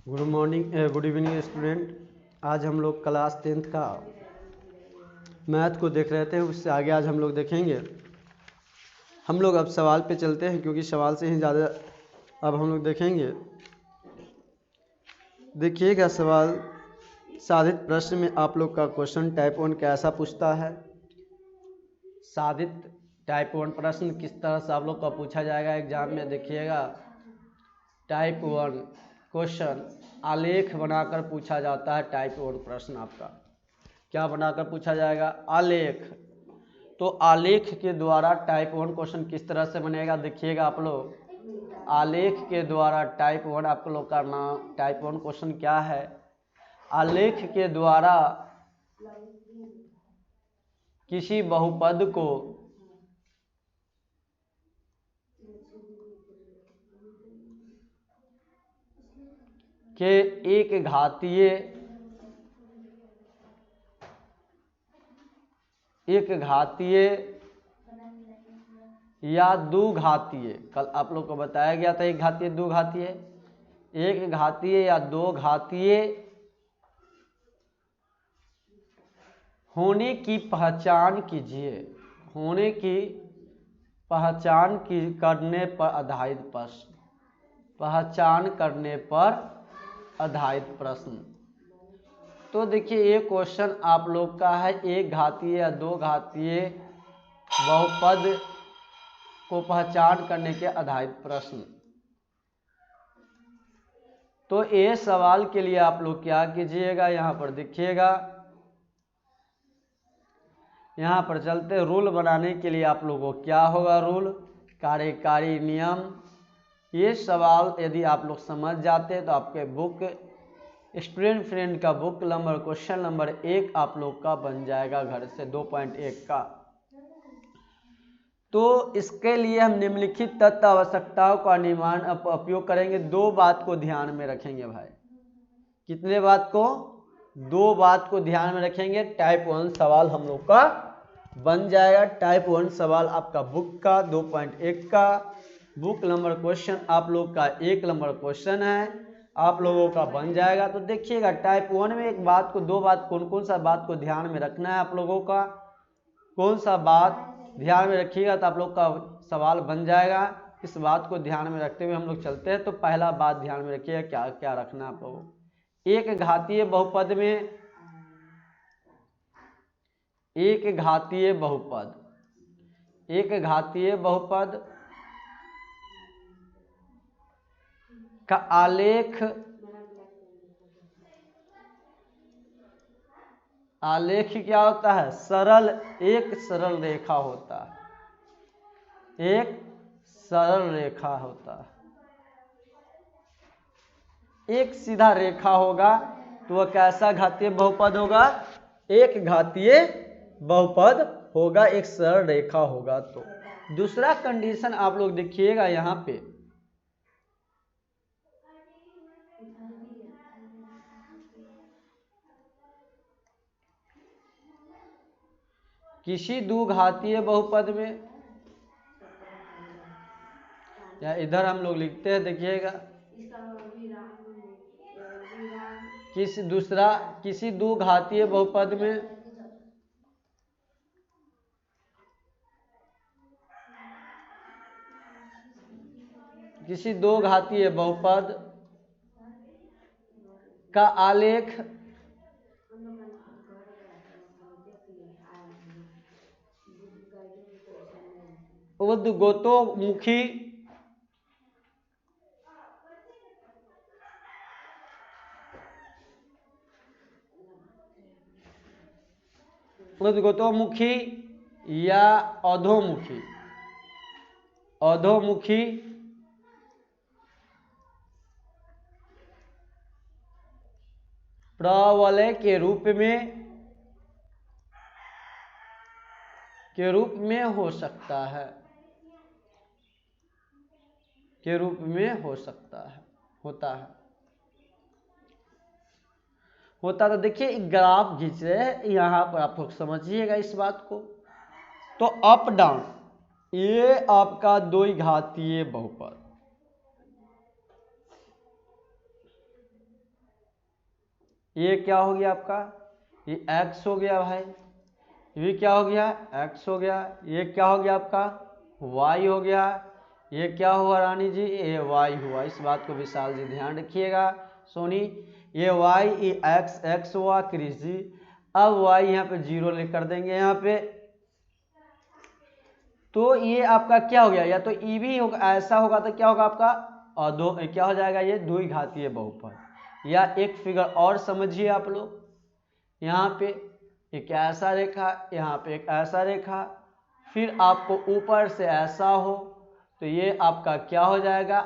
Good morning, good evening student. आज हम लोग क्लास 10th का मैथ को देख रहे थे। उससे आगे आज हम लोग देखेंगे। हम लोग अब सवाल पे चलते हैं क्योंकि सवाल से ही ज़्यादा अब हम लोग देखेंगे। देखिएगा सवाल। साधित प्रश्न में आप लोग का क्वेश्चन टाइप 1 कैसा पूछता है। साधित टाइप 1 प्रश्न किस तरह से आप लोग का पूछा जाएगा एग्जाम में। देखिएगा, टाइप 1 क्वेश्चन आलेख बनाकर पूछा जाता है। टाइप 1 प्रश्न आपका क्या बनाकर पूछा जाएगा? आलेख। तो आलेख के द्वारा टाइप 1 क्वेश्चन किस तरह से बनेगा देखिएगा आप लोग। आलेख के द्वारा टाइप 1 आप लोग का नाम टाइप 1 क्वेश्चन क्या है? आलेख के द्वारा किसी बहुपद को के एक घातीय या दो घातीय, कल आप लोग को बताया गया था एक घातीय दो घातीय, एक घातीय या दो घातीय होने की पहचान कीजिए। होने की पहचान की करने पर आधारित प्रश्न। पहचान करने पर आधारित प्रश्न। तो देखिए ये क्वेश्चन आप लोग का है एक घातीय या दो घातीय बहुपद को पहचान करने के आधारित प्रश्न। तो ये सवाल के लिए आप लोग क्या कीजिएगा, यहाँ पर देखिएगा, यहाँ पर चलते रूल बनाने के लिए आप लोगों को क्या होगा रूल, कार्यकारी नियम। ये सवाल यदि आप लोग समझ जाते तो आपके बुक स्टूडेंट फ्रेंड का बुक नंबर क्वेश्चन नंबर 1 आप लोग का बन जाएगा घर से 2.1 का। तो इसके लिए हम निम्नलिखित तत्व आवश्यकताओं का निर्माण उपयोग करेंगे। दो बात को ध्यान में रखेंगे भाई। कितने बात को? दो बात को ध्यान में रखेंगे। टाइप 1 सवाल हम लोग का बन जाएगा। टाइप 1 सवाल आपका बुक का 2.1 का बुक नंबर क्वेश्चन आप लोग का 1 नंबर क्वेश्चन है, आप लोगों का बन जाएगा। तो देखिएगा टाइप 1 में एक बात को दो बात कौन कौन सा बात को ध्यान में रखना है आप लोगों का, कौन सा बात ध्यान में रखिएगा तो आप लोग का सवाल बन जाएगा। इस बात को ध्यान में रखते हुए हम लोग चलते हैं। तो पहला बात ध्यान में रखिएगा, क्या क्या रखना है आप लोगों को। एक घातीय बहुपद में एक घातीय बहुपद का आलेख क्या होता है? सरल, एक सरल रेखा होता है। एक सरल रेखा होता है। एक सीधा रेखा होगा तो वह कैसा घातीय बहुपद होगा? एक घातीय बहुपद होगा, एक सरल रेखा होगा। तो दूसरा कंडीशन आप लोग देखिएगा यहाँ पे, किसी द्विघातीय बहुपद में, या इधर हम लोग लिखते हैं देखिएगा, किसी द्विघातीय बहुपद में किसी दो घातीय बहुपद का आलेख ऊर्ध्वगतोमुखी या अधोमुखी प्रवलय के रूप में हो सकता है, होता। तो देखिए ग्राफ खींच रहे हैं यहाँ पर, आप लोग समझिएगा इस बात को। तो अप डाउन ये आपका द्विघातीय बहुपद, ये क्या हो गया आपका, ये x हो गया भाई, ये क्या हो गया, x हो गया, ये क्या हो गया आपका y हो गया, ये क्या हुआ रानी जी, ये y हुआ। इस बात को विशाल जी ध्यान रखिएगा। सोनी ये y, ये x हुआ क्रिश जी। अब y यहाँ पे 0 लेकर देंगे यहाँ पे, तो ये आपका क्या हो गया, या तो ई भी होगा, ऐसा होगा तो क्या होगा आपका, और दो क्या हो जाएगा, ये द्विघातीय बहुपद। या एक फिगर और समझिए आप लोग, यहाँ पे एक ऐसा रेखा, यहाँ पे एक ऐसा रेखा, फिर आपको ऊपर से ऐसा हो, तो ये आपका क्या हो जाएगा,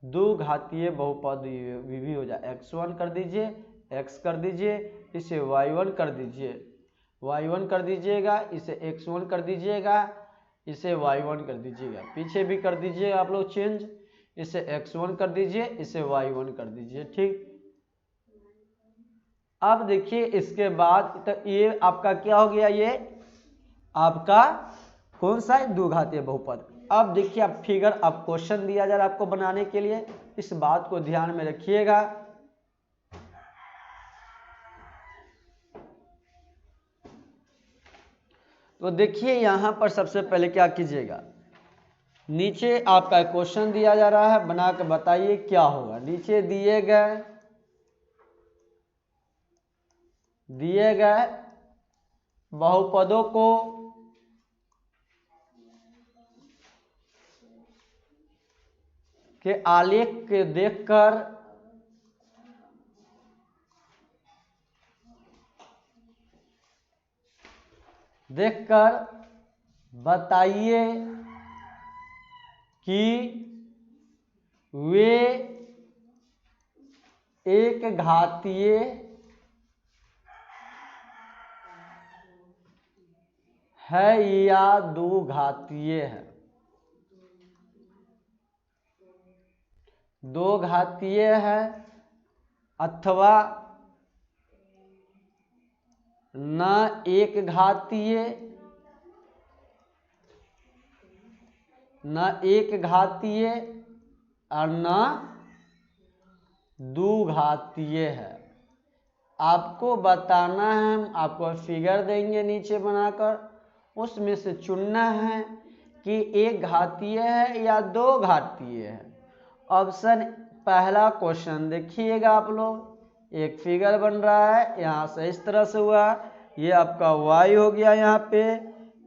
द्विघातीय बहुपद भी हो जाए। x1 कर दीजिए, x कर दीजिए, इसे y1 कर दीजिए, y1 कर दीजिएगा, इसे x1 कर दीजिएगा, इसे y1 कर दीजिएगा, पीछे भी कर दीजिए आप लोग चेंज, इसे x1 कर दीजिए, इसे y1 कर दीजिए। ठीक, अब देखिए इसके बाद तो ये आपका क्या हो गया, ये आपका कौन सा है, द्विघातीय बहुपद। अब देखिए अब फिगर, अब क्वेश्चन दिया जा रहा है आपको बनाने के लिए, इस बात को ध्यान में रखिएगा। तो देखिए यहां पर सबसे पहले क्या कीजिएगा, नीचे आपका क्वेश्चन दिया जा रहा है, बना के बताइए क्या होगा। नीचे दिए गए बहुपदों को के आलेख के देखकर बताइए कि वे एक घातीय है या दो घातीय है। दो घातीय है अथवा न एक घातीय, न एक घातीय और न द्विघातीय है। आपको बताना है, हम आपको फिगर देंगे नीचे बनाकर, उसमें से चुनना है कि एक घातीय है या दो घातीय है। ऑप्शन पहला क्वेश्चन देखिएगा आप लोग, एक फिगर बन रहा है, यहाँ से इस तरह से हुआ, ये आपका y हो गया, यहाँ पे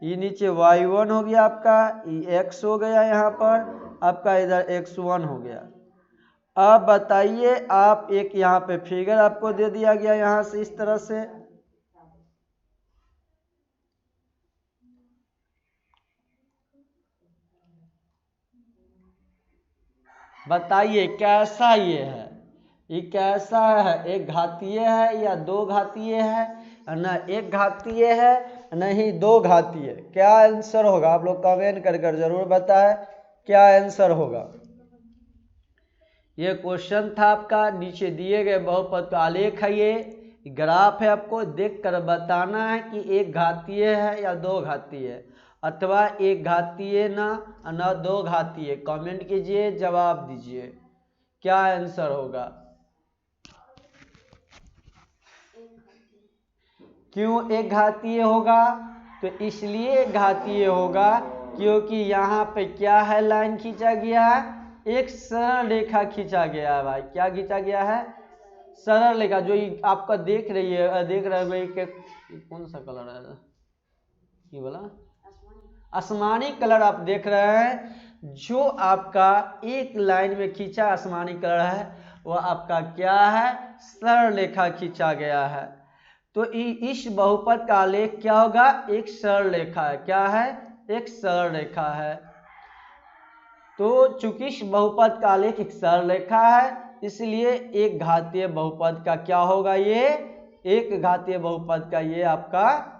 ये नीचे y1 हो गया आपका, ये x हो गया, यहाँ पर आपका इधर x1 हो गया। अब बताइए आप, एक यहाँ पे फिगर आपको दे दिया गया यहाँ से इस तरह से, बताइए कैसा ये है, ये कैसा है, एक घातीय है या दो घातीय है, न एक घातीय है न ही दो घातीय। क्या आंसर होगा, आप लोग कमेंट कर जरूर बताएं क्या आंसर होगा। ये क्वेश्चन था आपका, नीचे दिए गए बहुपद का आलेख है, ये ग्राफ है, आपको देखकर बताना है कि एक घातीय है या दो घातीय है, अथवा एक घातीय न दो घातीय। कमेंट कीजिए, जवाब दीजिए क्या आंसर होगा। क्यों एक घातीय होगा, तो इसलिए घातीय होगा क्योंकि यहाँ पे क्या है, लाइन खींचा गया है, एक सरल रेखा खींचा गया है भाई। क्या खींचा गया है, सरल रेखा। जो आपका देख रही है, देख रहे हैं कौन सा कलर है, ये वाला आसमानी कलर आप देख रहे हैं, जो आपका एक लाइन में खींचा आसमानी कलर है, वह आपका क्या है, सरल रेखा खींचा गया है। तो इस बहुपद का आलेख क्या होगा, एक सरल रेखा है। क्या है, एक सरल रेखा है। तो चूंकि इस बहुपद का आलेख एक सरल रेखा है, इसलिए एक घातीय बहुपद का क्या होगा, ये एक घातीय बहुपद का ये आपका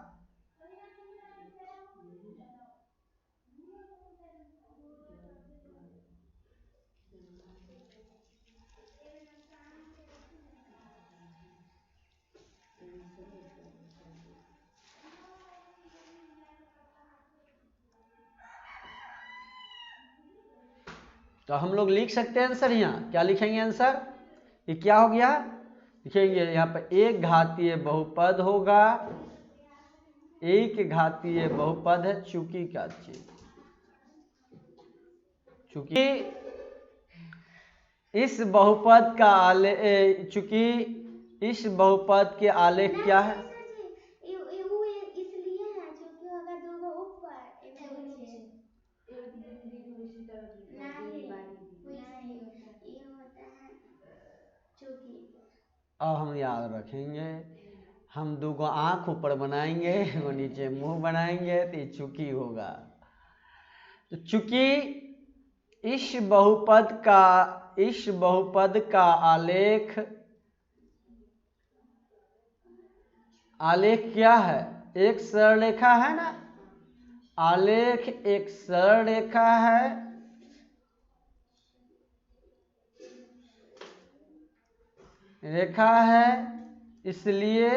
तो हम लोग लिख सकते हैं आंसर। यहाँ क्या लिखेंगे आंसर, ये क्या हो गया, लिखेंगे यहाँ पर एक घातीय बहुपद होगा, एक घातीय बहुपद है। चूंकि क्या चीज, चूंकि इस बहुपद का आलेख, चूंकि इस बहुपद के आलेख क्या है, इसलिए है क्योंकि अगर दो गो ऊपर एगो नीचे ये होता है चूंकि। अब हम याद रखेंगे, हम दो को आंख ऊपर बनाएंगे, वो नीचे मुंह बनाएंगे, तो ये चूंकि होगा। तो चूंकि इस बहुपद का आलेख क्या है, एक सरल रेखा है ना, आलेख एक सरल रेखा है, इसलिए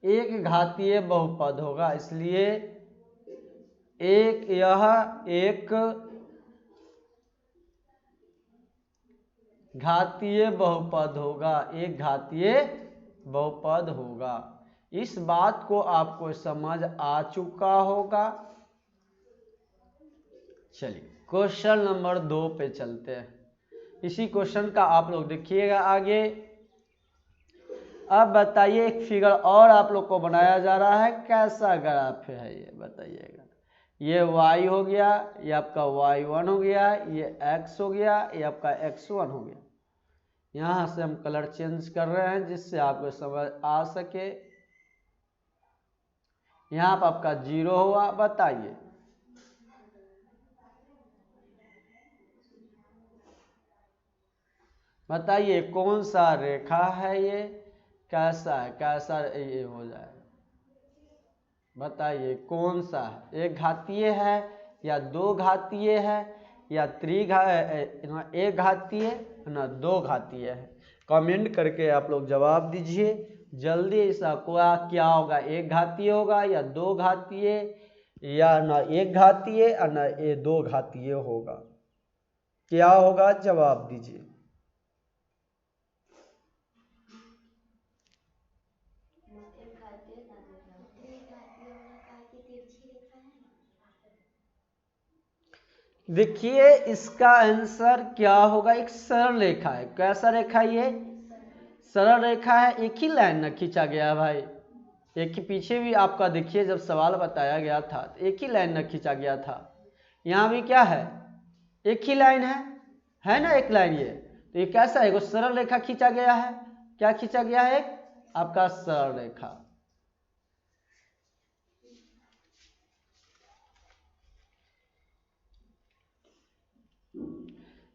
एक घातीय बहुपद होगा, इसलिए यह एक घातीय बहुपद होगा, एक घातीय बहुपद होगा। इस बात को आपको समझ आ चुका होगा। चलिए क्वेश्चन नंबर 2 पे चलते हैं। इसी क्वेश्चन का आप लोग देखिएगा आगे। अब बताइए, एक फिगर और आप लोग को बनाया जा रहा है, कैसा ग्राफ है ये बताइएगा। ये y हो गया, ये आपका y1 हो गया, ये x हो गया, ये आपका x1 हो गया। यहाँ से हम कलर चेंज कर रहे हैं जिससे आपको समझ आ सके। यहाँ पर आपका 0 हुआ, बताइए कौन सा रेखा है ये, कैसा है, कैसा ये हो जाए, बताइए कौन सा है, एक घातीय है या दो घातीय है या एक घातीय ना दो घातीय है। कमेंट करके आप लोग जवाब दीजिए जल्दी। इसका क्या होगा, एक घातीय होगा या दो घातीय, या ना एक घातीय और ना ये दो घातीय होगा, क्या होगा जवाब दीजिए। देखिए इसका आंसर क्या होगा, एक सरल रेखा है। कैसा रेखा, ये सरल रेखा है, एक ही लाइन ना खींचा गया है भाई। एक ही पीछे भी आपका देखिए जब सवाल बताया गया था तो एक ही लाइन ना खींचा गया था। यहाँ भी क्या है, एक ही लाइन है ना, एक लाइन। ये तो ये कैसा है, सरल रेखा खींचा गया है। क्या खींचा गया है, एक आपका सरल रेखा।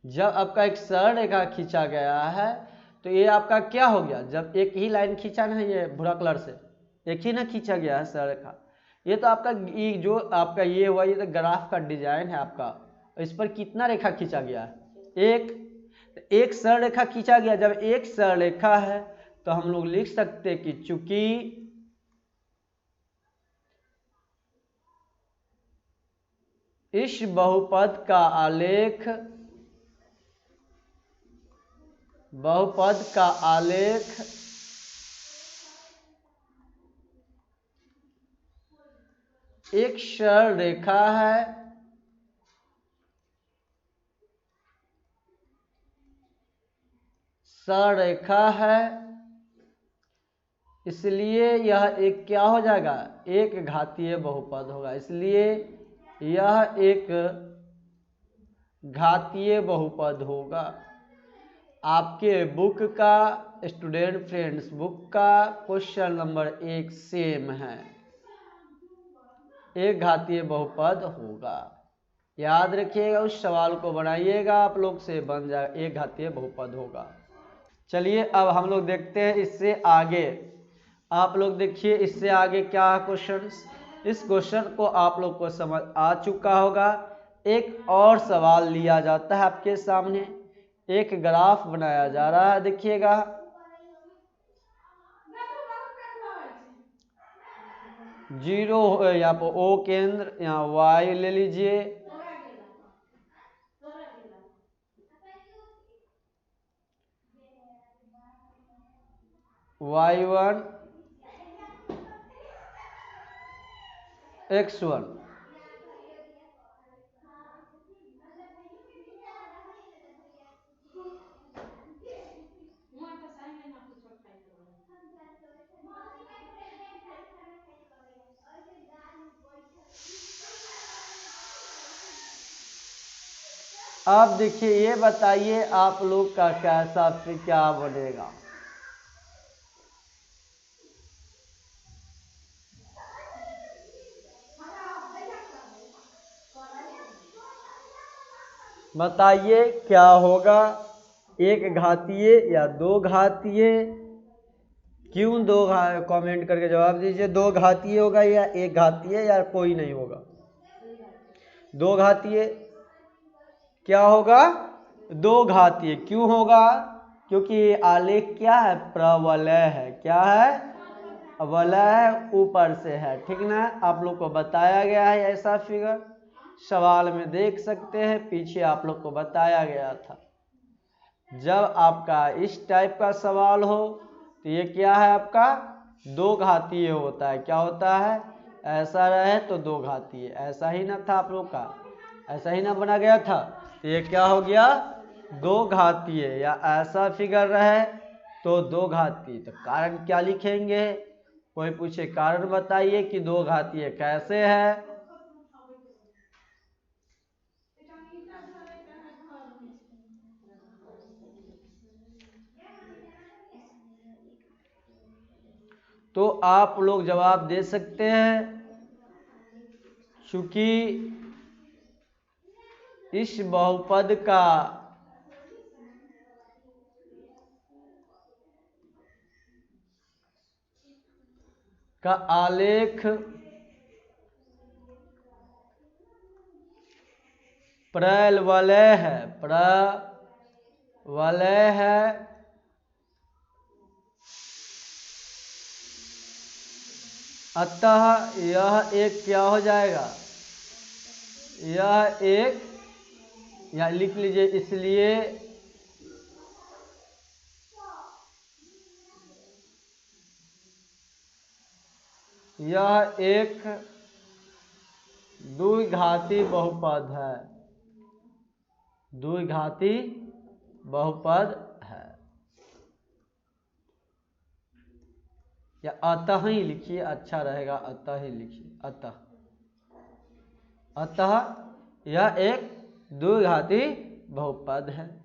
जब आपका एक सरल रेखा खींचा गया है तो ये आपका क्या हो गया, जब एक ही लाइन खींचा ना, ये भूरा कलर से एक ही ना खींचा गया है सरल रेखा। ये तो आपका जो आपका ये हुआ, ये तो ग्राफ का डिजाइन है आपका। इस पर कितना रेखा खींचा गया है, एक सरल रेखा खींचा गया। जब एक सरल रेखा है तो हम लोग लिख सकते हैं कि चूंकि इस बहुपद का आलेख एक सरल रेखा है, सरल रेखा है, इसलिए यह एक क्या हो जाएगा, एक घातीय बहुपद होगा। इसलिए यह एक घातीय बहुपद होगा। आपके बुक का, स्टूडेंट फ्रेंड्स बुक का क्वेश्चन नंबर 1 सेम है, एक घातीय बहुपद होगा। याद रखिएगा, उस सवाल को बनाइएगा आप लोग से बन जाएगा, एक घातीय बहुपद होगा। चलिए अब हम लोग देखते हैं इससे आगे। आप लोग देखिए इससे आगे क्या क्वेश्चन। इस क्वेश्चन को आप लोग को समझ आ चुका होगा। एक और सवाल लिया जाता है आपके सामने, एक ग्राफ बनाया जा रहा है, देखिएगा। जीरो यहाँ पर O केंद्र, यहाँ Y ले लीजिए, y1 x1। अब देखिए, ये बताइए आप लोग का कैसा फिर क्या बनेगा। बताइए क्या होगा, एक घातीय या दो घातीय? क्यों दो कमेंट करके जवाब दीजिए। दो घातीय होगा या एक घातीय या कोई नहीं होगा? दो घातीय। क्या होगा? दो घातीय। क्यों होगा? क्योंकि आलेख क्या है? प्रवलय है। क्या है? वलय है, ऊपर से है। ठीक ना? आप लोग को बताया गया है ऐसा फिगर, सवाल में देख सकते हैं, पीछे आप लोग को बताया गया था। जब आपका इस टाइप का सवाल हो तो ये क्या है आपका? दो घातीय होता है। क्या होता है? ऐसा रहे तो दो घातीय। ऐसा ही ना था आप लोग का? ऐसा ही ना बना गया था? तो ये क्या हो गया? दो घातीय। या ऐसा फिगर रहे तो दो घातीय। तो कारण क्या लिखेंगे? कोई पूछे कारण बताइए कि दो घातीय कैसे है? तो आप लोग जवाब दे सकते हैं, चूंकि इस बहुपद का आलेख प्रवलय है। प्रवलय है, अतः यह एक क्या हो जाएगा? यह एक, या लिख लीजिए, इसलिए यह एक द्विघाती बहुपद है। द्विघाती बहुपद है। या अतः ही लिखिए, अच्छा रहेगा। अतः ही लिखिए, अतः यह एक द्विघाती बहुपद है।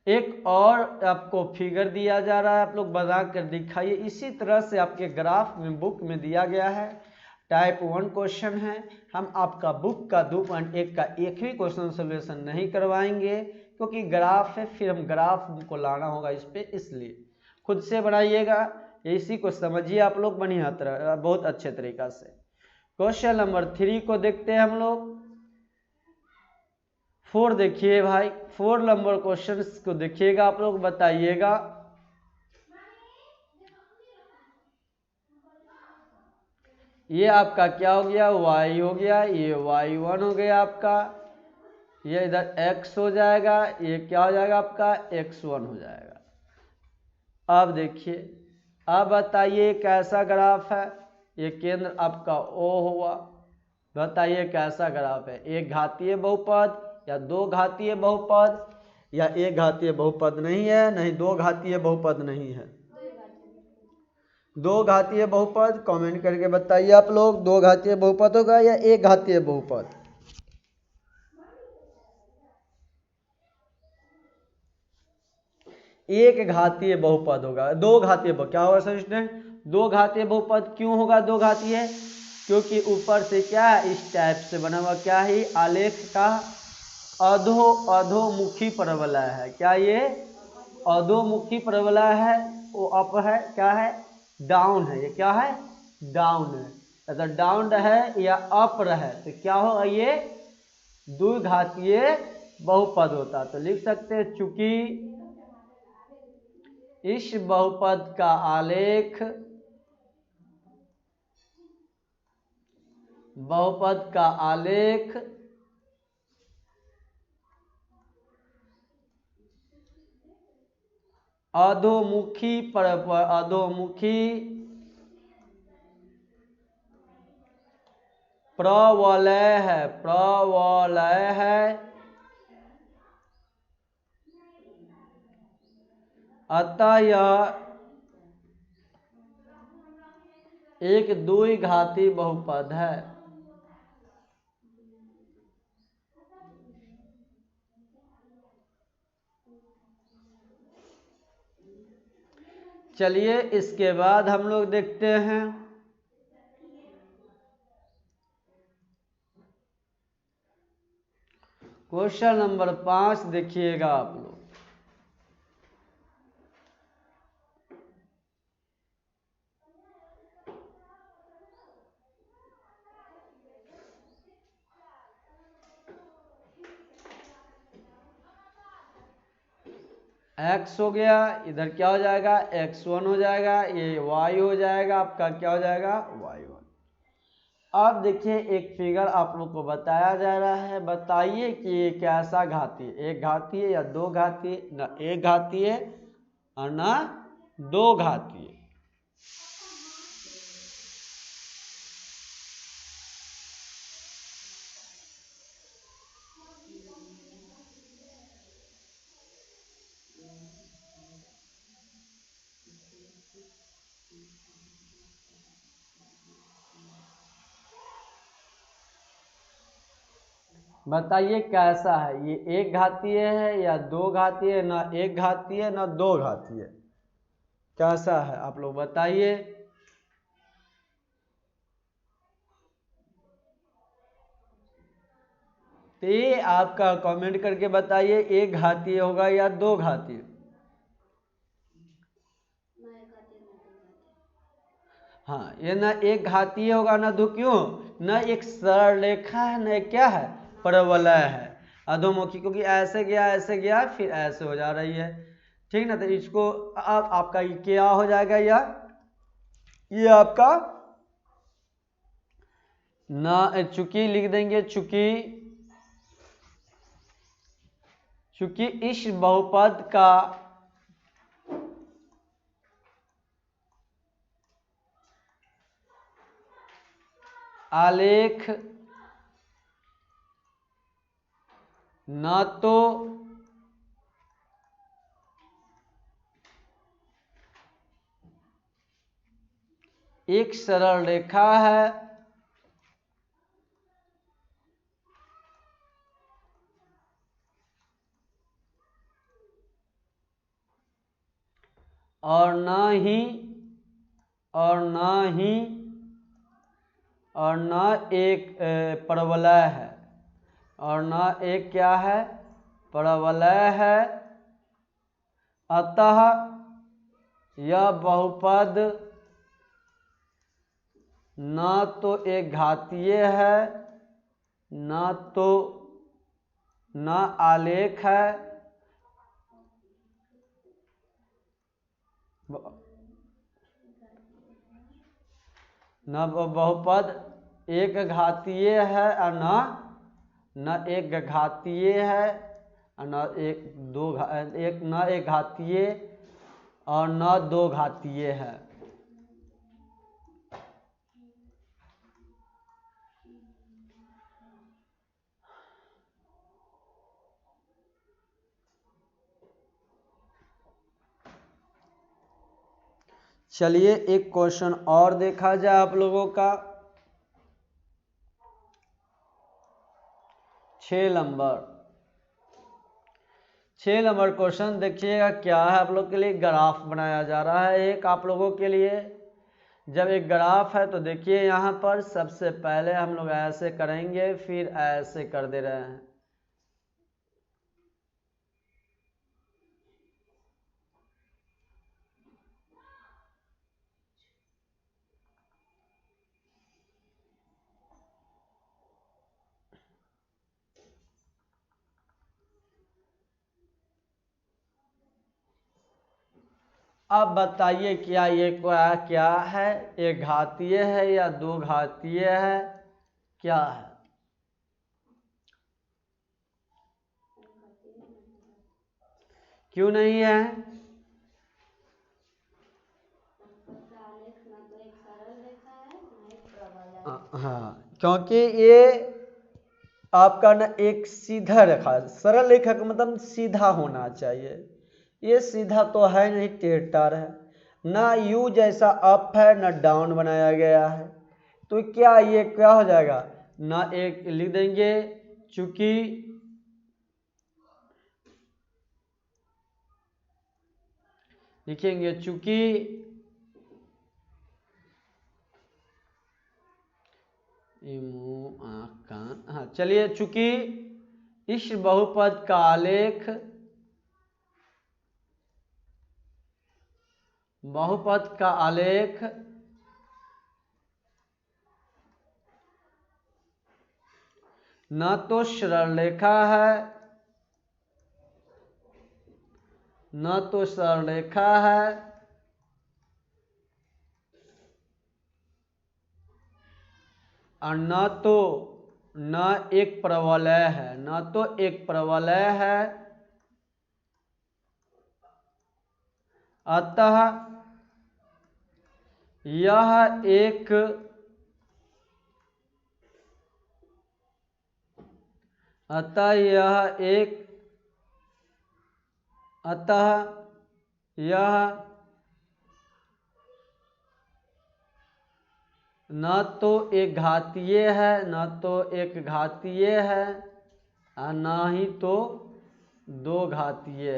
एक और आपको फिगर दिया जा रहा है, आप लोग बना कर दिखाइए। इसी तरह से आपके ग्राफ में बुक में दिया गया है। टाइप 1 क्वेश्चन है। हम आपका बुक का 2.1 का एक भी क्वेश्चन सोल्यूशन नहीं करवाएंगे, क्योंकि ग्राफ है, फिर हम ग्राफ को लाना होगा इस पे, इसलिए खुद से बनाइएगा। इसी को समझिए आप लोग बढ़िया तरह, बहुत अच्छे तरीका से। क्वेश्चन नंबर 3 को देखते हैं हम लोग। 4 देखिए भाई, 4 नंबर क्वेश्चन को देखिएगा आप लोग, बताइएगा। ये आपका क्या हो गया? y हो गया। ये y1 हो गया आपका। ये इधर x हो जाएगा। ये क्या हो जाएगा आपका? x1 हो जाएगा। अब देखिए, अब बताइए कैसा ग्राफ है? ये केंद्र आपका O हुआ। बताइए कैसा ग्राफ है? एक घातीय बहुपद या दो घातीय बहुपद? या एक घातीय बहुपद नहीं है, नहीं दो घातीय बहुपद नहीं है। दो घातीय बहुपद। कमेंट करके बताइए आप लोग, दो घातीय बहुपद होगा या एक घातीय बहुपद? एक घातीय बहुपद होगा। दो घातीय क्या होगा सर स्टूडेंट? दो घातीय बहुपद। क्यों होगा दो घातीय? क्योंकि ऊपर से क्या है? इस टाइप से बना हुआ क्या है? आलेख का अधोमुखी प्रवलय है। क्या ये अधोमुखी प्रवलय है? वो अप है, क्या है? डाउन है। ये क्या है? डाउन है। अगर डाउन है या अप रहे तो क्या होगा? ये द्विघातीय बहुपद होता। तो लिख सकते हैं, चूंकि इस बहुपद का आलेख अधोमुखी अधोमुखी प्रवलय है अतः यह एक द्विघाती बहुपद है। चलिए इसके बाद हम लोग देखते हैं क्वेश्चन नंबर 5। देखिएगा आप लोग, x हो गया, इधर क्या हो जाएगा x1 हो जाएगा, ये y हो जाएगा, आपका क्या हो जाएगा y1। अब देखिए एक फिगर आप लोग को बताया जा रहा है, बताइए कि ये कैसा घातीय, एक घातीय या दो घातीय, ना एक घातीय और ना दो घातीय। बताइए कैसा है, ये एक घातीय है या दो घातीय, ना एक घातीय ना दो घातीय, कैसा है आप लोग बताइए। तो ये आपका कमेंट करके बताइए, एक घातीय होगा या दो घातीय। हाँ, ये ना एक घातीय होगा ना दो, क्यों, ना एक सरल रेखा है ना क्या है परवलय है, अधोमुखी, क्योंकि ऐसे गया फिर ऐसे हो जा रही है, ठीक ना। तो इसको आपका ये क्या हो जाएगा, या ये आपका ना चूंकि लिख देंगे, चूंकि इस बहुपद का आलेख न तो एक सरल रेखा है और न एक परवलय है, और न एक क्या है परवलय है। अतः यह बहुपद न तो एक घातीय है, न आलेख है, न बहुपद एक घातीय है और न एक घातीय है, न एक घातीय और न दो घातीय है। चलिए एक क्वेश्चन और देखा जाए आप लोगों का, 6 नंबर क्वेश्चन देखिएगा क्या है। आप लोग के लिए ग्राफ बनाया जा रहा है एक आप लोगों के लिए। जब एक ग्राफ है तो देखिए यहाँ पर सबसे पहले हम लोग ऐसे करेंगे, फिर ऐसे कर दे रहे हैं। अब बताइए क्या ये क्या है, एक घातीय है या दो घातीय है, क्या है। क्यों नहीं है, हाँ, क्योंकि ये आपका ना एक सीधा रेखा, सरल रेखा का मतलब सीधा होना चाहिए। ये सीधा तो है नहीं, टेढ़ है, ना यू जैसा अप है ना डाउन बनाया गया है। तो क्या ये क्या हो जाएगा ना, एक लिख देंगे चूंकि लिखेंगे चूंकि हाँ चलिए, चूंकि इस बहुपद का आलेख न तो सरल रेखा है, और न एक प्रवलय है, अतः यह एक न तो एक घातीय है, और न ही तो दो घातीय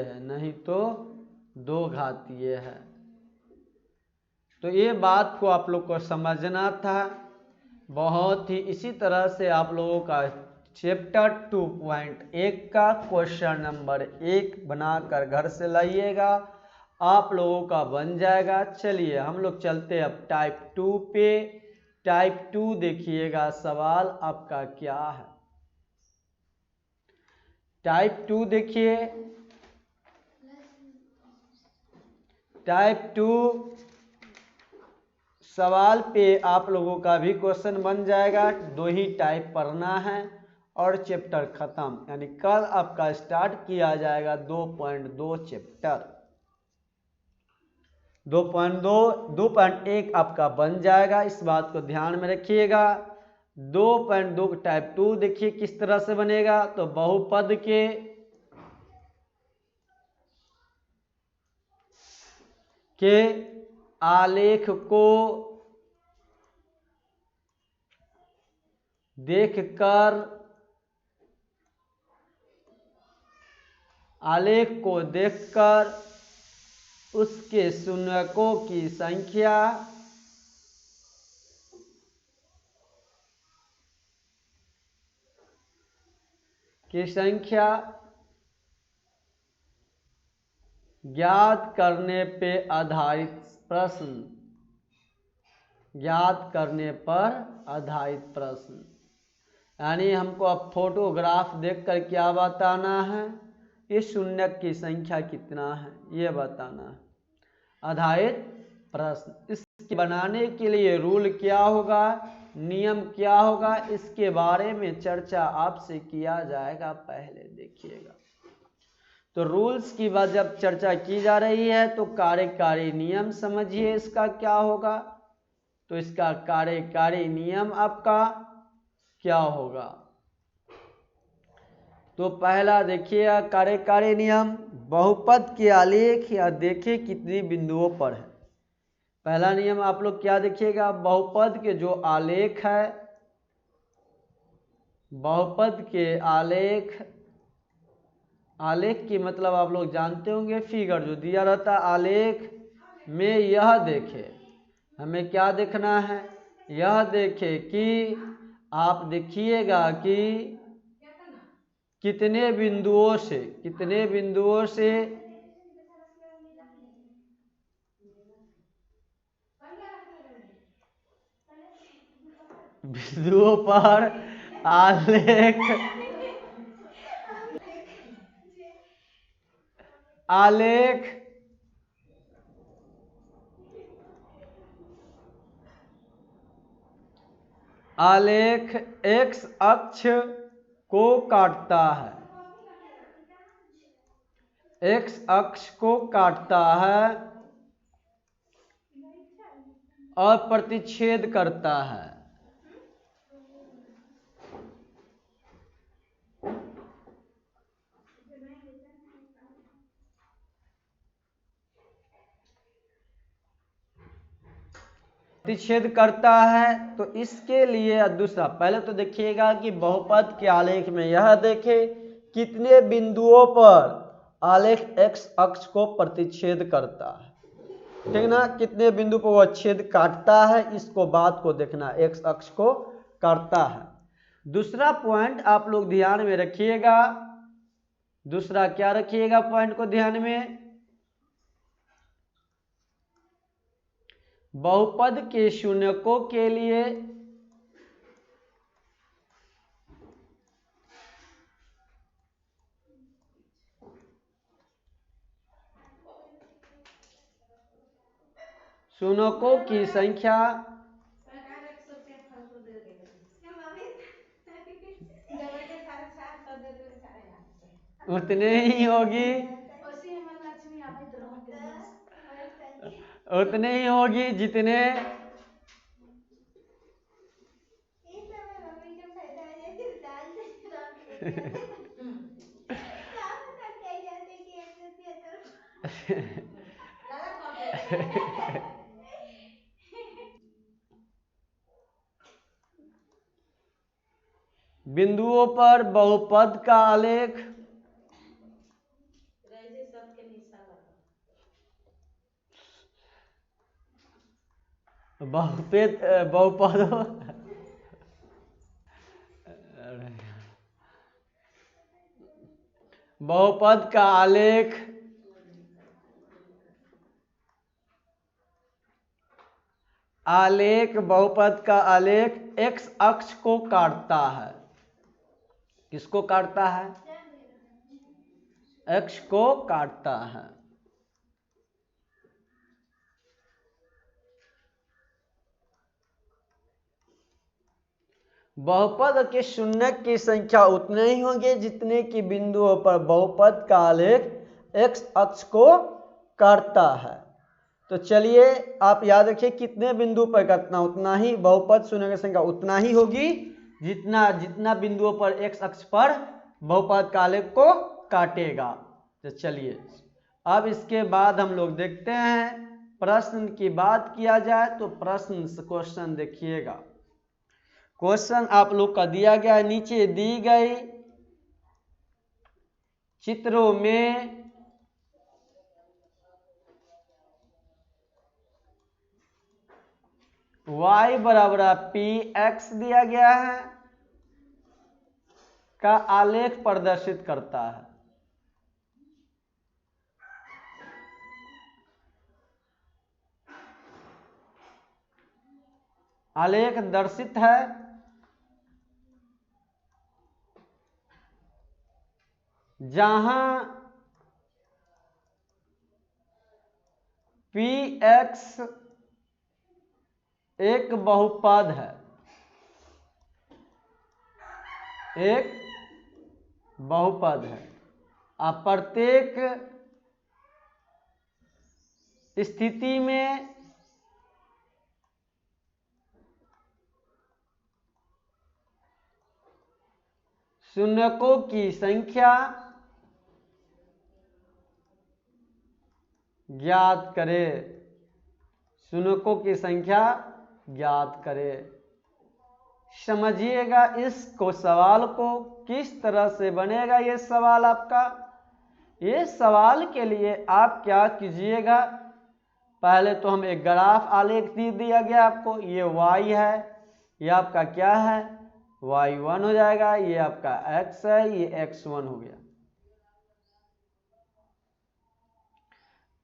है। तो ये बात को आप लोग को समझना था। बहुत ही इसी तरह से आप लोगों का चैप्टर 2.1 का क्वेश्चन नंबर 1 बनाकर घर से लाइएगा, आप लोगों का बन जाएगा। चलिए हम लोग चलते अब टाइप 2 पे। टाइप 2 देखिएगा सवाल आपका क्या है। टाइप 2 देखिए, टाइप 2 सवाल पे आप लोगों का भी क्वेश्चन बन जाएगा। 2 ही टाइप पढ़ना है और चैप्टर खत्म, यानी कल आपका स्टार्ट किया जाएगा 2.2 चैप्टर। 2.1 आपका बन जाएगा, इस बात को ध्यान में रखिएगा। 2.2 टाइप 2 देखिए किस तरह से बनेगा। तो बहुपद के आलेख को देखकर उसके शून्यकों की संख्या ज्ञात करने पर आधारित प्रश्न, यानी हमको अब फोटोग्राफ देखकर क्या बताना है, ये शून्यक की संख्या कितना है ये बताना है। आधारित प्रश्न, इसके बनाने के लिए रूल क्या होगा, नियम क्या होगा, इसके बारे में चर्चा आपसे किया जाएगा। पहले देखिएगा, तो रूल्स की बात जब चर्चा की जा रही है तो कार्यकारी नियम समझिए इसका क्या होगा। तो इसका कार्यकारी नियम आपका क्या होगा। तो पहला देखिए कार्यकारी नियम, बहुपद के आलेख या देखें कितनी बिंदुओं पर है। पहला नियम आप लोग क्या देखिएगा, बहुपद के जो आलेख है, बहुपद के आलेख की मतलब आप लोग जानते होंगे, फिगर जो दिया रहता है आलेख में, यह देखे, हमें क्या देखना है, यह देखे कि आप देखिएगा कि कितने बिंदुओं से बिंदुओं पर आलेख एक्स अक्ष को काटता है, और प्रतिच्छेद करता है। प्रतिच्छेद करता है। तो इसके लिए दूसरा, पहले तो देखिएगा कि बहुपद के आलेख में यह देखें कितने बिंदुओं पर आलेख x अक्ष को प्रतिच्छेद करता है, ठीक ना, कितने बिंदु पर वह छेद काटता है, इसको बात को देखना, x अक्ष को काटता है। दूसरा पॉइंट आप लोग ध्यान में रखिएगा, दूसरा क्या रखिएगा पॉइंट को ध्यान में, बहुपद के शून्यकों के लिए शून्यकों की संख्या उतने ही होगी, उतने ही होगी जितने बिंदुओं पर बहुपद का आलेख बहुपदों बहुपद का आलेख बहुपद का आलेख x अक्ष को काटता है। किसको काटता है? x को काटता है। बहुपद के शून्यक की संख्या उतने ही होंगे जितने की बिंदुओं पर बहुपद का आलेख x अक्ष को काटता है। तो चलिए आप याद रखिए कितने बिंदु पर काटना, उतना ही बहुपद शून्य की संख्या उतना ही होगी जितना जितना बिंदुओं पर x अक्ष पर बहुपद का आलेख को काटेगा। तो चलिए अब इसके बाद हम लोग देखते हैं प्रश्न की बात किया जाए तो प्रश्न क्वेश्चन देखिएगा। क्वेश्चन आप लोग का दिया गया है, नीचे दी गई चित्रों में y बराबर px दिया गया है का आलेख प्रदर्शित करता है। आलेख दर्शित है जहां px एक बहुपद है, एक बहुपद है। अब प्रत्येक स्थिति में शून्यकों की संख्या ज्ञात करें, शून्यकों की संख्या ज्ञात करें। समझिएगा इसको, सवाल को किस तरह से बनेगा ये सवाल आपका। ये सवाल के लिए आप क्या कीजिएगा, पहले तो हम एक ग्राफ आलेख दिया गया आपको, ये y है, ये आपका क्या है y1 हो जाएगा, ये आपका x है, ये x1 हो गया।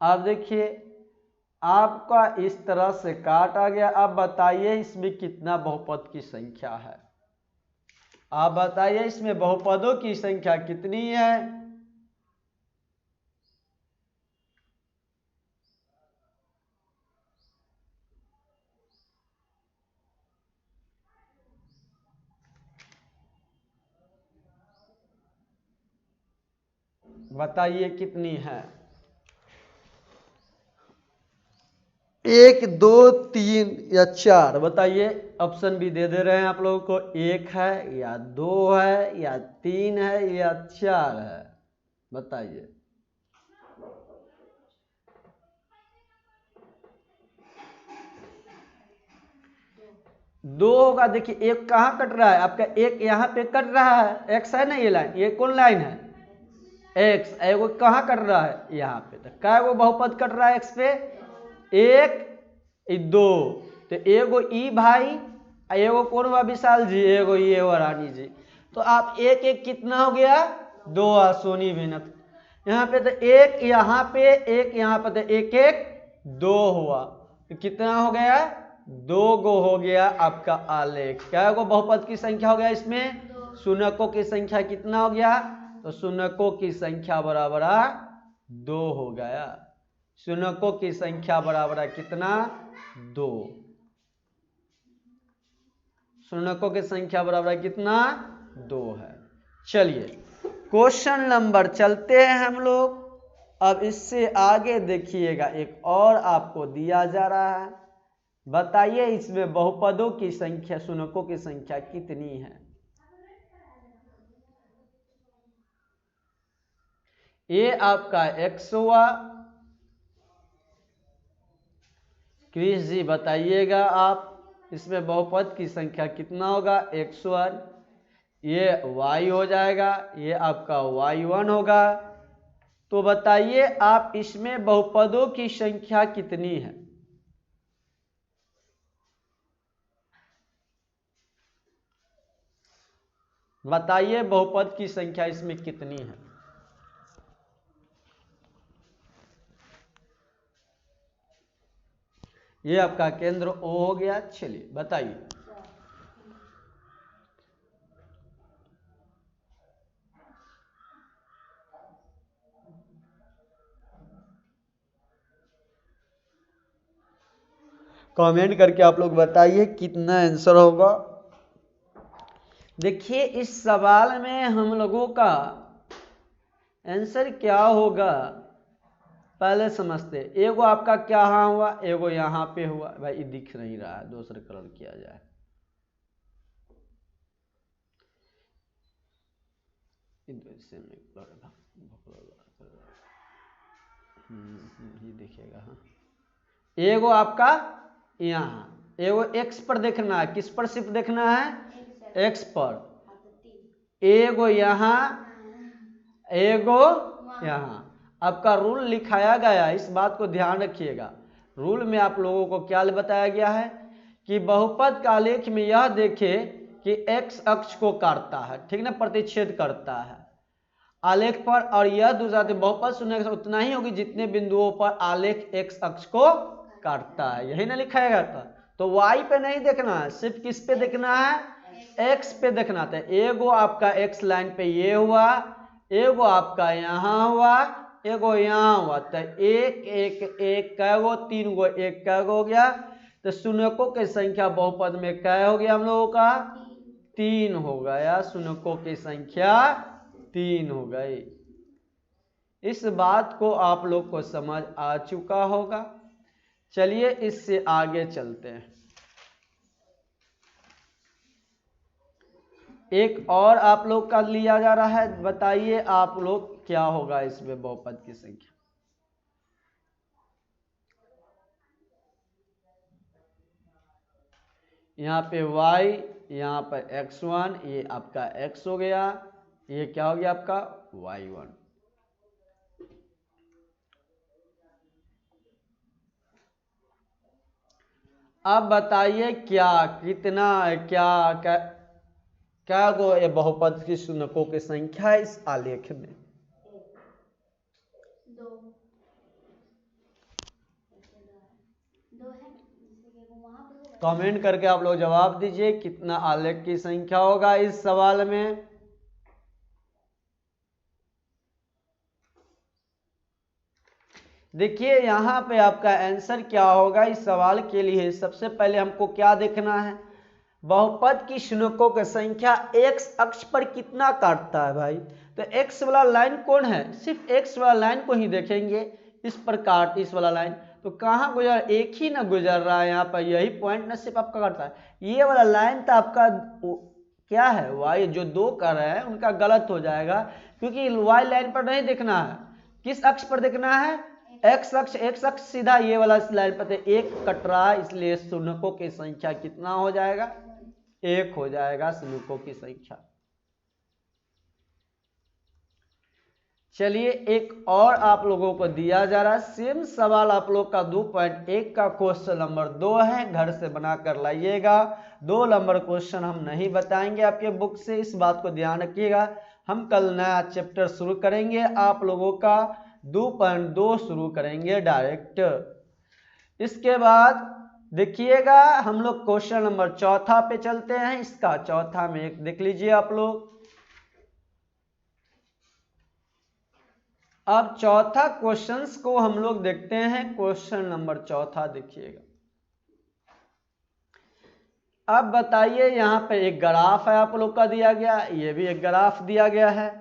अब देखिए आपका इस तरह से काट आ गया। अब बताइए इसमें कितना बहुपद की संख्या है, आप बताइए इसमें बहुपदों की संख्या कितनी है। बताइए कितनी है। 1 2 3 या 4, बताइए। ऑप्शन भी दे रहे हैं आप लोगों को, 1 है या 2 है या 3 है या 4 है, बताइए। 2 होगा। देखिए एक कहाँ कट रहा है आपका, एक यहाँ पे कट रहा है, एक्स है ना ये लाइन, ये कौन लाइन है, एक्स। एगो कहाँ कट रहा है, यहाँ पे। तो क्या वो बहुपद कट रहा है एक्स पे, 1 2। तो एगो ई भाई, एगो कौन हुआ विशाल जी, एगो ये हुआ रानी जी। तो आप एक एक कितना हो गया, 2 सोनी बिनत। यहाँ पे तो एक यहाँ पे, एक यहाँ पे, तो एक एक 2 हुआ। तो कितना हो गया, 2 गो हो गया आपका आलेख। क्या गो बहुपद की संख्या हो गया इसमें, शून्यकों की संख्या कितना हो गया, तो शून्यकों की संख्या बराबर 2 हो गया। शून्यकों की संख्या बराबर कितना, 2। शून्यकों की संख्या बराबर कितना, 2 है। चलिए क्वेश्चन नंबर चलते हैं हम लोग। अब इससे आगे देखिएगा, एक और आपको दिया जा रहा है। बताइए इसमें बहुपदों की संख्या, शून्यकों की संख्या कितनी है। ये आपका x हुआ। क्रिश जी बताइएगा आप, इसमें बहुपद की संख्या कितना होगा, x1। ये y हो जाएगा, ये आपका y1 होगा। तो बताइए आप इसमें बहुपदों की संख्या कितनी है। बताइए बहुपद की संख्या इसमें कितनी है। ये आपका केंद्र O हो गया। चलिए बताइए। कमेंट करके आप लोग बताइए कितना आंसर होगा। देखिए इस सवाल में हम लोगों का आंसर क्या होगा पहले समझते। एगो आपका क्या यहाँ हुआ, एगो यहाँ पे हुआ। भाई ये दिख नहीं रहा है, दूसरे कलर किया जाए। ये दिखेगा। हाँ एगो आपका यहाँ, एगो एक्स पर देखना है। किस पर सिर्फ देखना है, एक्स पर। एगो यहाँ, एगो यहाँ। आपका रूल लिखाया गया, इस बात को ध्यान रखिएगा। रूल में आप लोगों को क्या बताया गया है कि बहुपद का आलेख में यह देखे कि x अक्ष को काटता है, ठीक ना, प्रतिच्छेद करता है आलेख पर। और यह दूसरा बहुपद शून्य उतना ही होगी जितने बिंदुओं पर आलेख x अक्ष को काटता है, यही ना लिखाया गया था। तो y पे नहीं देखना है, सिर्फ किस पे देखना है, x पे देखना था। एगो आपका x लाइन पे ये हुआ, एगो आपका यहाँ हुआ, एगो यहाँ हुआ। तो एक एक एक कैगो, 3 गो एक कैगो हो गया। तो शून्यकों की संख्या बहुपद में क्या हो गया हम लोगों का, 3 हो गया। शून्यकों की संख्या 3 हो गई। इस बात को आप लोग को समझ आ चुका होगा। चलिए इससे आगे चलते हैं। एक और आप लोग का लिया जा रहा है। बताइए आप लोग क्या होगा इसमें बहुपद की संख्या। यहाँ पे y, यहाँ पर x1, ये आपका x हो गया, ये क्या हो गया आपका y1। अब बताइए क्या कितना क्या क्या क्या गो ये बहुपद की शून्यकों की संख्या है इस आलेख में। 2 है। कमेंट करके आप लोग जवाब दीजिए कितना आलेख की संख्या होगा इस सवाल में। देखिए यहाँ पे आपका आंसर क्या होगा इस सवाल के लिए। सबसे पहले हमको क्या देखना है, बहुपद की शून्यकों की संख्या x अक्ष पर कितना काटता है। भाई तो x वाला लाइन कौन है, सिर्फ x वाला लाइन को ही देखेंगे। इस पर काट, इस वाला लाइन तो कहाँ गुजर, एक ही ना गुजर रहा है यहाँ पर, यही पॉइंट ना सिर्फ आपका काटता है। ये वाला लाइन तो आपका क्या है, y जो 2 कर रहे हैं उनका गलत हो जाएगा, क्योंकि y लाइन पर नहीं देखना है, किस अक्ष पर देखना है, एक्स अक्ष सीधा ये वाला स्लाइड पर एक कट रहा है, इसलिए शून्यकों की संख्या कितना हो जाएगा? 1 हो जाएगा शून्यकों की संख्या। चलिए एक और आप लोगों को दिया जा रहा है सेम सवाल, आप लोग का 2.1 का क्वेश्चन नंबर 2 है, घर से बनाकर लाइएगा। 2 नंबर क्वेश्चन हम नहीं बताएंगे आपके बुक से, इस बात को ध्यान रखिएगा। हम कल नया चैप्टर शुरू करेंगे, आप लोगों का 2.2 शुरू करेंगे डायरेक्ट। इसके बाद देखिएगा हम लोग क्वेश्चन नंबर 4 पे चलते हैं। इसका चौथा में एक देख लीजिए आप लोग। अब चौथा क्वेश्चंस को हम लोग देखते हैं। क्वेश्चन नंबर 4 देखिएगा। अब बताइए, यहाँ पे एक ग्राफ है आप लोग का दिया गया, ये भी एक ग्राफ दिया गया है।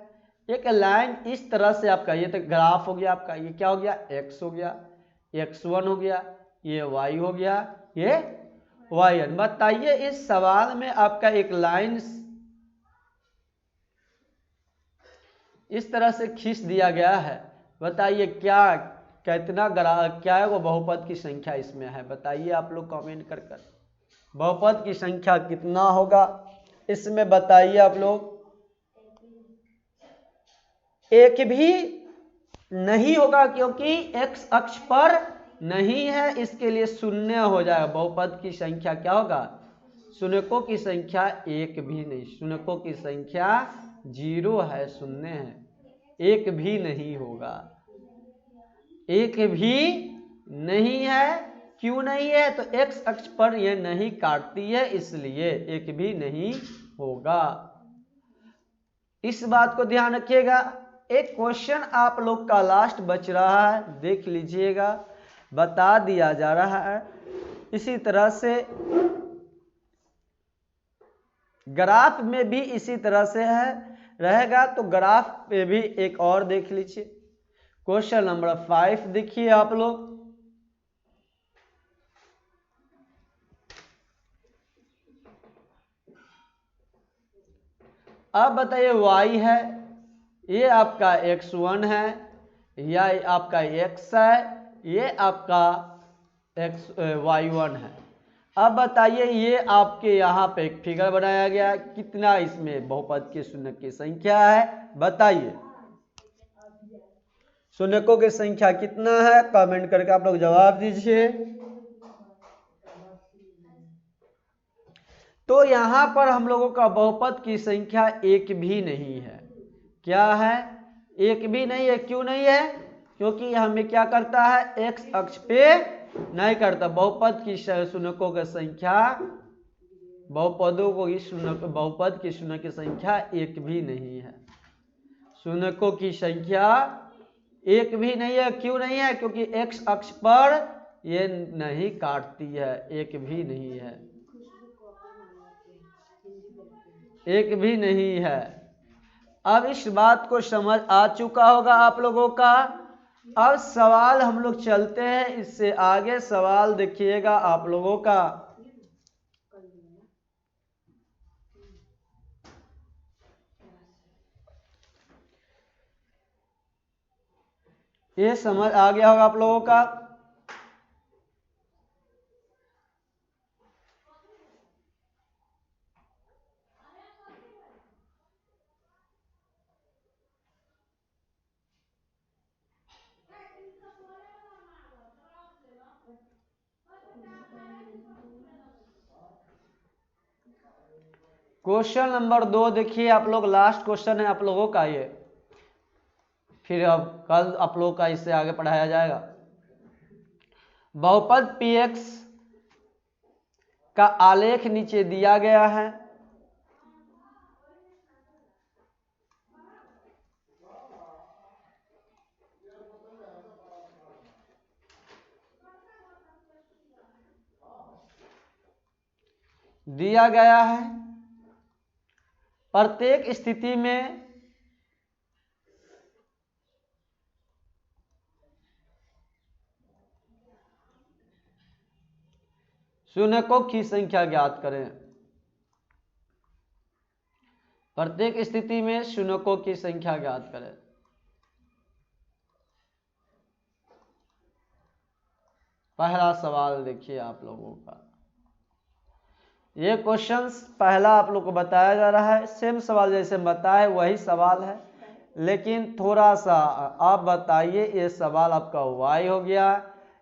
एक लाइन इस तरह से आपका, ये तो ग्राफ हो गया आपका, ये क्या हो गया? x हो गया, x1 हो गया, ये y हो गया, ये yn। बताइए इस सवाल में आपका एक लाइन इस तरह से खींच दिया गया है। बताइए क्या कितना क्या है वो बहुपद की संख्या इसमें है? बताइए आप लोग कमेंट कर कर, बहुपद की संख्या कितना होगा इसमें? बताइए आप लोग। एक भी नहीं होगा क्योंकि x अक्ष पर नहीं है, इसके लिए शून्य हो जाएगा। बहुपद की संख्या क्या होगा? शून्यकों की संख्या एक भी नहीं, शून्यकों की संख्या 0 है, शून्य है, एक भी नहीं होगा, एक भी नहीं है। क्यों नहीं है? तो x अक्ष पर यह नहीं काटती है, इसलिए एक भी नहीं होगा। इस बात को ध्यान रखिएगा। एक क्वेश्चन आप लोग का लास्ट बच रहा है, देख लीजिएगा, बता दिया जा रहा है। इसी तरह से ग्राफ में भी इसी तरह से है रहेगा, तो ग्राफ पे भी एक और देख लीजिए। क्वेश्चन नंबर 5 देखिए आप लोग। अब बताइए y है, ये आपका x1 है, या आपका x है, ये आपका y1 है। अब बताइए ये आपके यहाँ पे एक फिगर बनाया गया, कितना इसमें बहुपद के शून्य की संख्या है? बताइए शून्यकों की संख्या कितना है? कमेंट करके आप लोग जवाब दीजिए। तो यहां पर हम लोगों का बहुपद की संख्या एक भी नहीं है। क्या है? एक भी नहीं है। क्यों नहीं है? क्योंकि हमें क्या करता है? x अक्ष पे नहीं करता। बहुपद की शून्यकों की संख्या, बहुपदों को बहुपद की शून्य की संख्या एक भी नहीं है, शून्यकों की संख्या एक भी नहीं है। क्यों नहीं है? क्योंकि x अक्ष पर ये नहीं काटती है, एक भी नहीं है, एक भी नहीं है। अब इस बात को समझ आ चुका होगा आप लोगों का। अब सवाल हम लोग चलते हैं इससे आगे। सवाल देखिएगा आप लोगों का। ये समझ आ गया होगा आप लोगों का। क्वेश्चन नंबर 2 देखिए आप लोग, लास्ट क्वेश्चन है आप लोगों का ये, फिर अब कल आप लोगों का इससे आगे पढ़ाया जाएगा। बहुपद px का आलेख नीचे दिया गया है। दिया गया है प्रत्येक स्थिति में शून्यकों की संख्या ज्ञात करें। प्रत्येक स्थिति में शून्यकों की संख्या ज्ञात करें। पहला सवाल देखिए आप लोगों का, ये क्वेश्चन पहला आप लोग को बताया जा रहा है, सेम सवाल जैसे बताए वही सवाल है, लेकिन थोड़ा सा आप बताइए। ये सवाल आपका y हो गया,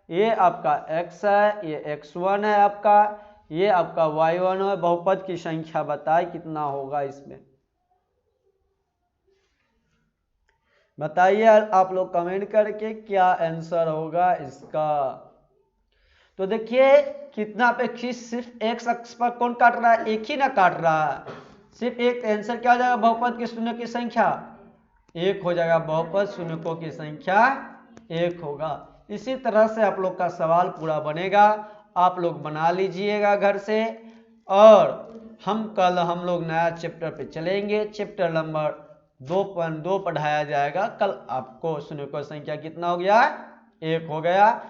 ये आपका x है, ये x1 है आपका, ये आपका y1 है। बहुपद की संख्या बताए कितना होगा इसमें, बताइए आप लोग कमेंट करके क्या आंसर होगा इसका। तो देखिए कितना पे सिर्फ एक्स अक्ष पर कौन काट रहा है, एक ही ना काट रहा है, सिर्फ एक। आंसर क्या हो जाएगा, बहुपद के शून्य की संख्या एक हो जाएगा, बहुपद शून्यकों की संख्या एक होगा। इसी तरह से आप लोग का सवाल पूरा बनेगा, आप लोग बना लीजिएगा घर से। और कल हम लोग नया चैप्टर पे चलेंगे, चैप्टर नंबर 2.2 पढ़ाया जाएगा कल आपको। शून्यकों की संख्या कितना हो गया, एक हो गया।